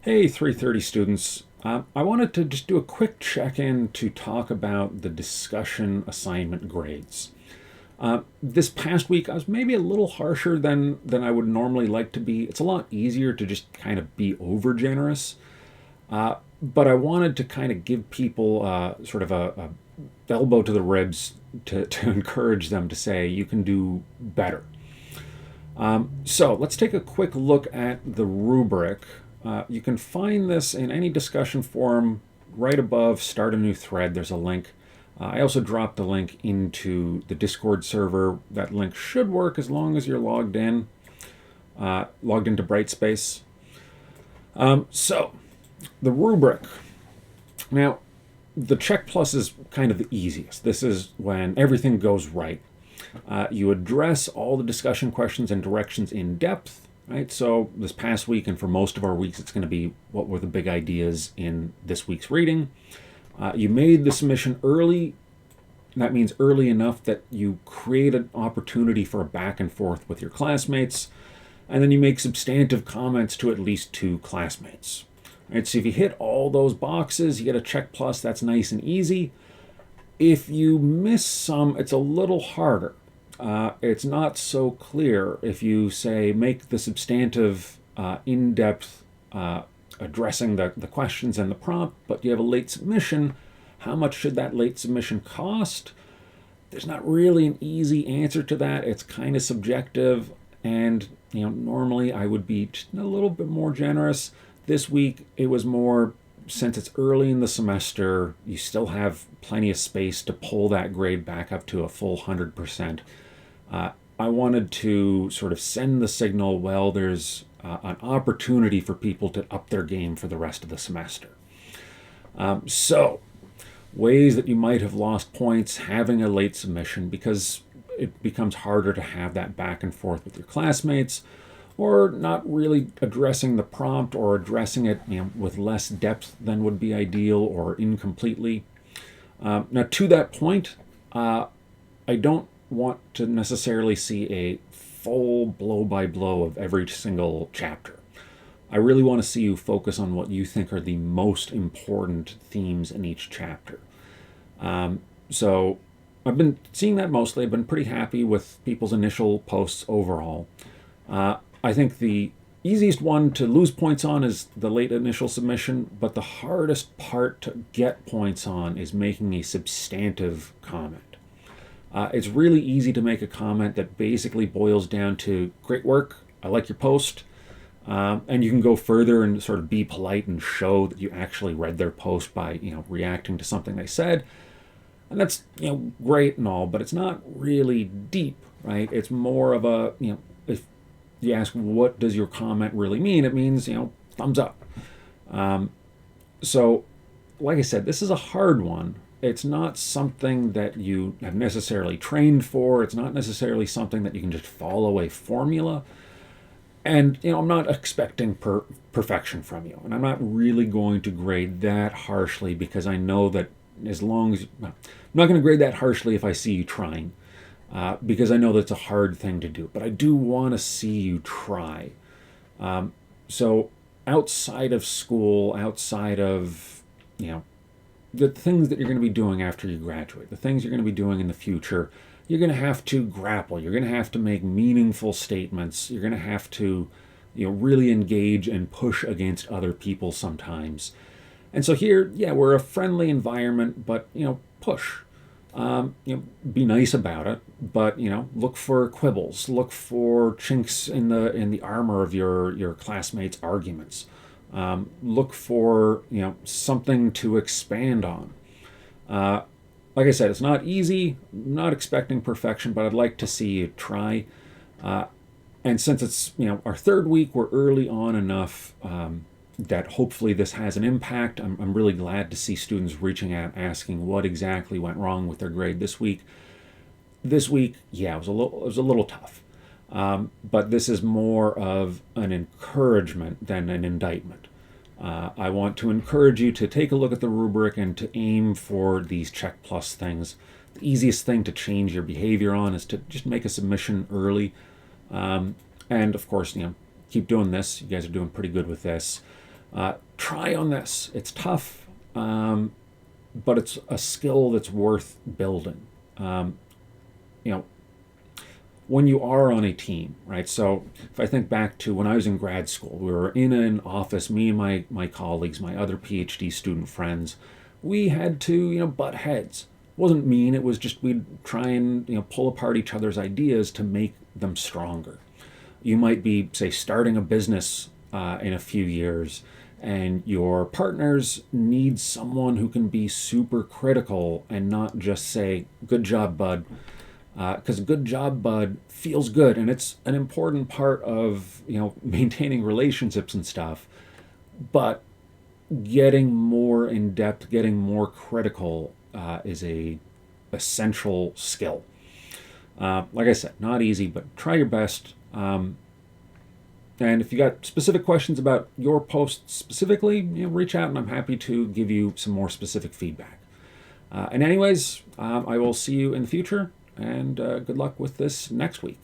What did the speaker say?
Hey, 330 students. I wanted to just do a quick check-in to talk about the discussion assignment grades. This past week, I was maybe a little harsher than I would normally like to be. It's a lot easier to just kind of be over generous, but I wanted to kind of give people sort of a elbow to the ribs to encourage them to say you can do better. So let's take a quick look at the rubric. You can find this in any discussion forum right above Start a New Thread. There's a link. I also dropped the link into the Discord server. That link should work as long as you're logged into Brightspace. So the rubric. Now, the check plus is kind of the easiest. This is when everything goes right. You address all the discussion questions and directions in depth, right? So this past week and for most of our weeks, it's going to be what were the big ideas in this week's reading. You made the submission early. That means early enough that you create an opportunity for a back and forth with your classmates, and then you make substantive comments to at least two classmates. Right, so if you hit all those boxes, you get a check plus. That's nice and easy. If you miss some, it's a little harder. It's not so clear if you say make the substantive, in-depth addressing the questions and the prompt, but you have a late submission. How much should that late submission cost? There's not really an easy answer to that. It's kind of subjective, and normally I would be just a little bit more generous. This week it was more, since it's early in the semester, you still have plenty of space to pull that grade back up to a full 100%. I wanted to sort of send the signal, well, there's an opportunity for people to up their game for the rest of the semester. So, ways that you might have lost points having a late submission, because it becomes harder to have that back and forth with your classmates, or not really addressing the prompt, or addressing it with less depth than would be ideal, or incompletely. Now, to that point, I don't want to necessarily see a full blow by blow of every single chapter. I really want to see you focus on what you think are the most important themes in each chapter. So I've been seeing that mostly. I've been pretty happy with people's initial posts overall. I think the easiest one to lose points on is the late initial submission, but the hardest part to get points on is making a substantive comment. It's really easy to make a comment that basically boils down to, great work, I like your post, and you can go further and sort of be polite and show that you actually read their post by reacting to something they said. And that's great and all, but it's not really deep, right? It's more of a if you ask what does your comment really mean, it means thumbs up. So, like I said, this is a hard one. It's not something that you have necessarily trained for. It's not necessarily something that you can just follow a formula. And I'm not expecting perfection from you, and I'm not really going to grade that harshly, because I know that as long as I'm not going to grade that harshly if I see you trying, because I know that's a hard thing to do. But I do want to see you try. So outside of school, outside of the things that you're going to be doing after you graduate, the things you're going to be doing in the future, you're going to have to grapple. You're going to have to make meaningful statements. You're going to have to, really engage and push against other people sometimes. And so here, yeah, we're a friendly environment, but push. Be nice about it, but look for quibbles, look for chinks in the armor of your classmates' arguments. Look for something to expand on. Like I said, it's not easy. I'm not expecting perfection, but I'd like to see you try. And since it's our third week, we're early on enough that hopefully this has an impact. I'm really glad to see students reaching out, asking what exactly went wrong with their grade this week. This week, yeah, it was a little tough. But this is more of an encouragement than an indictment. I want to encourage you to take a look at the rubric and to aim for these check plus things. The easiest thing to change your behavior on is to just make a submission early. And of course, keep doing this. You guys are doing pretty good with this. Try on this. It's tough, but it's a skill that's worth building. You know, when you are on a team, right? So if I think back to when I was in grad school, we were in an office, me and my colleagues, my other PhD student friends, we had to, butt heads. It wasn't mean, it was just we'd try and, pull apart each other's ideas to make them stronger. You might be, say, starting a business in a few years, and your partners need someone who can be super critical and not just say, good job, bud. Because good job, bud feels good, and it's an important part of maintaining relationships and stuff. But getting more in depth, getting more critical is a essential skill. Like I said, not easy, but try your best. And if you got specific questions about your post specifically, reach out and I'm happy to give you some more specific feedback. And anyways, I will see you in the future, and good luck with this next week.